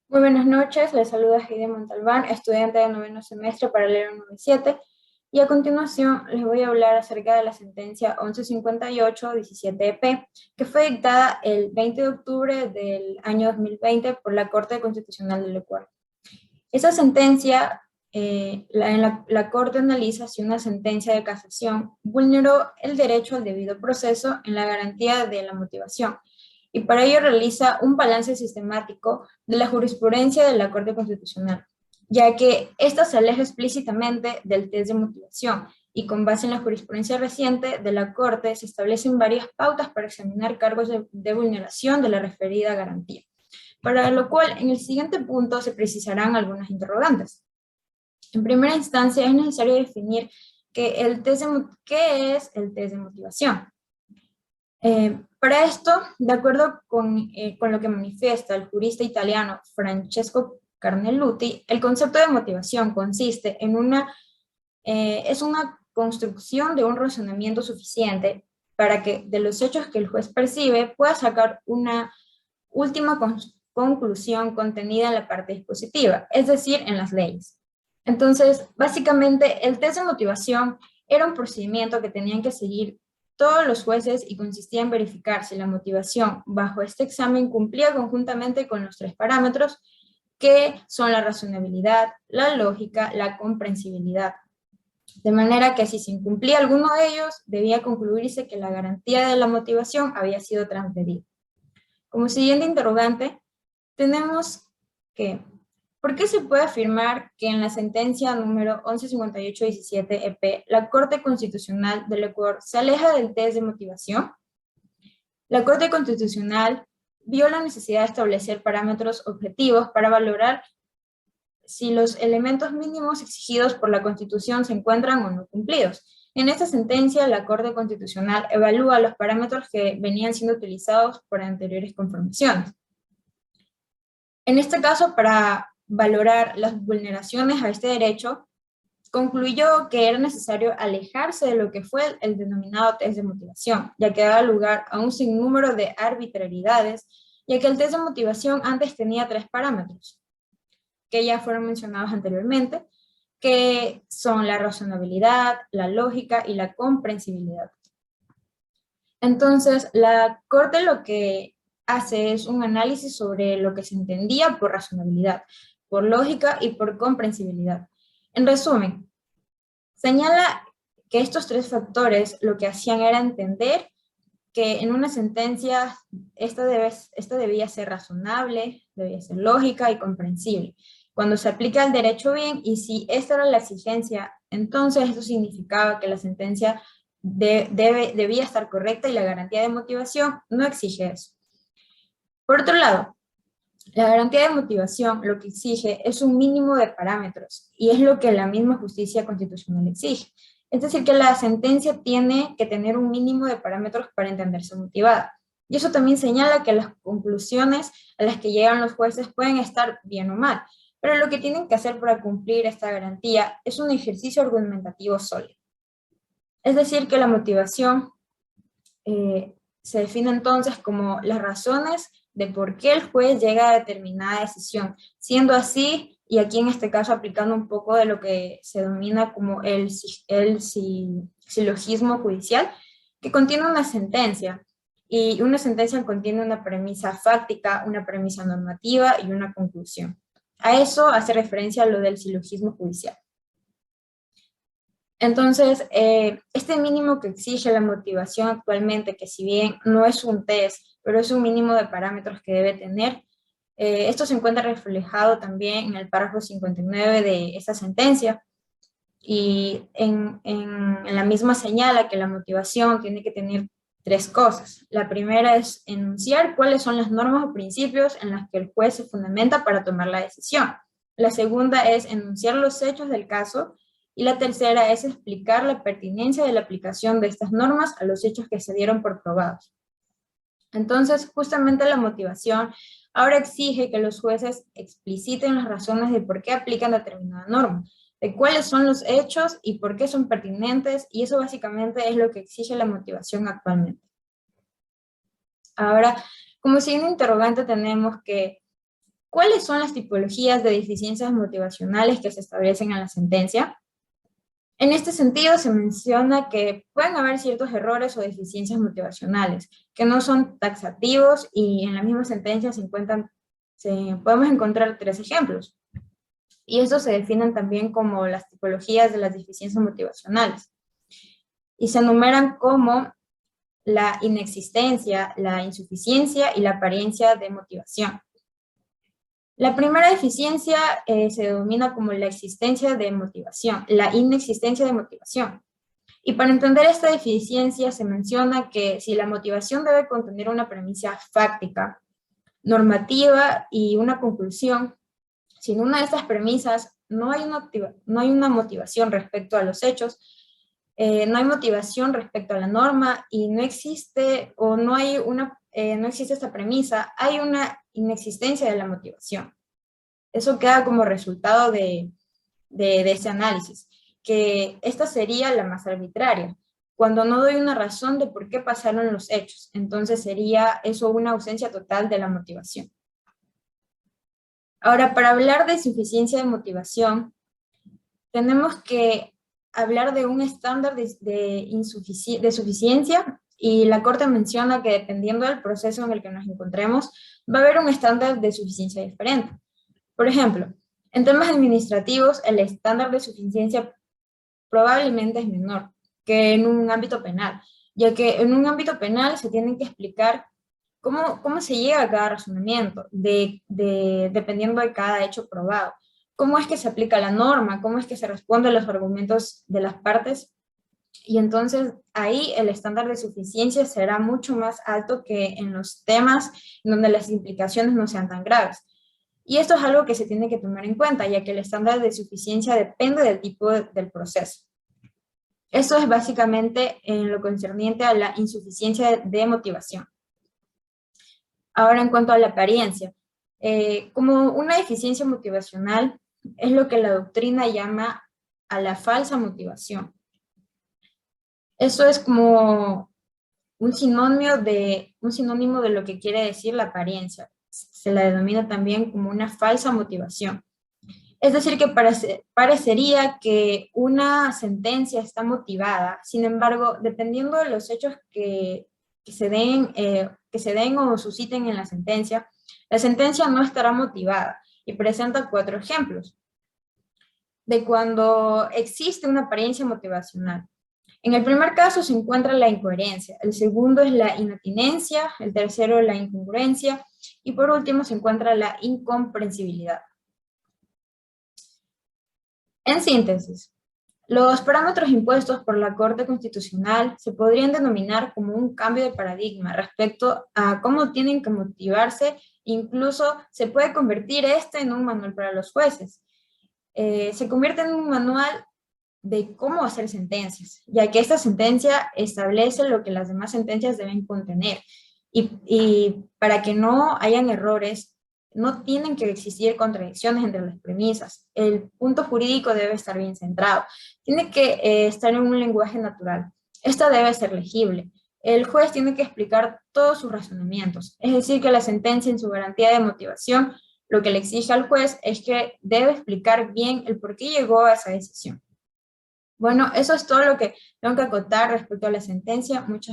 Muy buenas noches, les saluda Heidi Montalbán, estudiante de noveno semestre paralelo 97, y a continuación les voy a hablar acerca de la sentencia 1158-17-EP, que fue dictada el 20 de octubre del año 2020 por la Corte Constitucional del Ecuador. Esa sentencia, la Corte analiza si una sentencia de casación vulneró el derecho al debido proceso en la garantía de la motivación, y para ello realiza un balance sistemático de la jurisprudencia de la Corte Constitucional, ya que ésta se aleja explícitamente del test de motivación, y con base en la jurisprudencia reciente de la Corte se establecen varias pautas para examinar cargos de vulneración de la referida garantía, para lo cual en el siguiente punto se precisarán algunas interrogantes. En primera instancia es necesario definir qué es el test de motivación. Para esto, de acuerdo con lo que manifiesta el jurista italiano Francesco Carneluti, el concepto de motivación consiste en es una construcción de un razonamiento suficiente para que de los hechos que el juez percibe pueda sacar una última conclusión contenida en la parte dispositiva, es decir, en las leyes. Entonces, básicamente, el test de motivación era un procedimiento que tenían que seguir todos los jueces y consistía en verificar si la motivación bajo este examen cumplía conjuntamente con los tres parámetros que son la razonabilidad, la lógica, la comprensibilidad. De manera que si se incumplía alguno de ellos, debía concluirse que la garantía de la motivación había sido transferida. Como siguiente interrogante, tenemos que, ¿por qué se puede afirmar que en la sentencia número 1158-17-EP la Corte Constitucional del Ecuador se aleja del test de motivación? La Corte Constitucional vio la necesidad de establecer parámetros objetivos para valorar si los elementos mínimos exigidos por la Constitución se encuentran o no cumplidos. En esta sentencia, la Corte Constitucional evalúa los parámetros que venían siendo utilizados por anteriores confirmaciones. En este caso, para valorar las vulneraciones a este derecho, concluyó que era necesario alejarse de lo que fue el denominado test de motivación, ya que daba lugar a un sinnúmero de arbitrariedades, ya que el test de motivación antes tenía tres parámetros, que ya fueron mencionados anteriormente, que son la razonabilidad, la lógica y la comprensibilidad. Entonces, la Corte lo que hace es un análisis sobre lo que se entendía por razonabilidad, por lógica y por comprensibilidad. En resumen, señala que estos tres factores lo que hacían era entender que en una sentencia esta debía ser razonable, debía ser lógica y comprensible. Cuando se aplica el derecho bien, y si esta era la exigencia, entonces eso significaba que la sentencia debía estar correcta y la garantía de motivación no exige eso. Por otro lado, la garantía de motivación lo que exige es un mínimo de parámetros, y es lo que la misma justicia constitucional exige. Es decir, que la sentencia tiene que tener un mínimo de parámetros para entenderse motivada. Y eso también señala que las conclusiones a las que llegan los jueces pueden estar bien o mal, pero lo que tienen que hacer para cumplir esta garantía es un ejercicio argumentativo sólido. Es decir, que la motivación se define entonces como las razones de por qué el juez llega a determinada decisión. Siendo así, y aquí en este caso aplicando un poco de lo que se denomina como el silogismo judicial, que contiene una sentencia, y una sentencia contiene una premisa fáctica, una premisa normativa y una conclusión. A eso hace referencia lo del silogismo judicial. Entonces, este mínimo que exige la motivación actualmente, que si bien no es un test, pero es un mínimo de parámetros que debe tener, esto se encuentra reflejado también en el párrafo 59 de esta sentencia, y en la misma señala que la motivación tiene que tener tres cosas. La primera es enunciar cuáles son las normas o principios en las que el juez se fundamenta para tomar la decisión. La segunda es enunciar los hechos del caso, y la tercera es explicar la pertinencia de la aplicación de estas normas a los hechos que se dieron por probados. Entonces, justamente la motivación ahora exige que los jueces expliciten las razones de por qué aplican determinada norma, de cuáles son los hechos y por qué son pertinentes, y eso básicamente es lo que exige la motivación actualmente. Ahora, como siguiente interrogante tenemos que, ¿Cuáles son las tipologías de deficiencias motivacionales que se establecen en la sentencia? En este sentido, se menciona que pueden haber ciertos errores o deficiencias motivacionales que no son taxativos y en la misma sentencia podemos encontrar 3 ejemplos. Y estos se definen también como las tipologías de las deficiencias motivacionales. Y se enumeran como la inexistencia, la insuficiencia y la apariencia de motivación. La primera deficiencia se denomina como la existencia de motivación, la inexistencia de motivación. Y para entender esta deficiencia se menciona que si la motivación debe contener una premisa fáctica, normativa y una conclusión, sin una de estas premisas no hay una motivación respecto a los hechos, no hay motivación respecto a la norma y no existe esta premisa, hay una inexistencia de la motivación. Eso queda como resultado de ese análisis, que esta sería la más arbitraria, cuando no doy una razón de por qué pasaron los hechos, entonces sería eso una ausencia total de la motivación. Ahora, para hablar de suficiencia de motivación, tenemos que hablar de un estándar de suficiencia y la Corte menciona que dependiendo del proceso en el que nos encontremos, va a haber un estándar de suficiencia diferente. Por ejemplo, en temas administrativos, el estándar de suficiencia probablemente es menor que en un ámbito penal, ya que en un ámbito penal se tienen que explicar cómo se llega a cada razonamiento, dependiendo de cada hecho probado. Cómo es que se aplica la norma, cómo es que se responde a los argumentos de las partes, y entonces ahí el estándar de suficiencia será mucho más alto que en los temas donde las implicaciones no sean tan graves. Y esto es algo que se tiene que tomar en cuenta, ya que el estándar de suficiencia depende del tipo del proceso. Esto es básicamente en lo concerniente a la insuficiencia de motivación. Ahora, en cuanto a la apariencia, como una deficiencia motivacional es lo que la doctrina llama a la falsa motivación. Eso es como un sinónimo de lo que quiere decir la apariencia. Se la denomina también como una falsa motivación. Es decir, que parecería que una sentencia está motivada, sin embargo, dependiendo de los hechos que se den o susciten en la sentencia no estará motivada. Y presenta 4 ejemplos de cuando existe una apariencia motivacional. En el primer caso se encuentra la incoherencia, el segundo es la inatinencia, el tercero la incongruencia y por último se encuentra la incomprensibilidad. En síntesis, los parámetros impuestos por la Corte Constitucional se podrían denominar como un cambio de paradigma respecto a cómo tienen que motivarse, incluso se puede convertir en un manual para los jueces. Se convierte en un manual de cómo hacer sentencias, ya que esta sentencia establece lo que las demás sentencias deben contener. Y para que no hayan errores, no tienen que existir contradicciones entre las premisas. El punto jurídico debe estar bien centrado. Tiene que estar en un lenguaje natural. Esta debe ser legible. El juez tiene que explicar todos sus razonamientos. Es decir, que la sentencia en su garantía de motivación, lo que le exige al juez es que debe explicar bien el por qué llegó a esa decisión. Bueno, eso es todo lo que tengo que acotar respecto a la sentencia. Muchas gracias.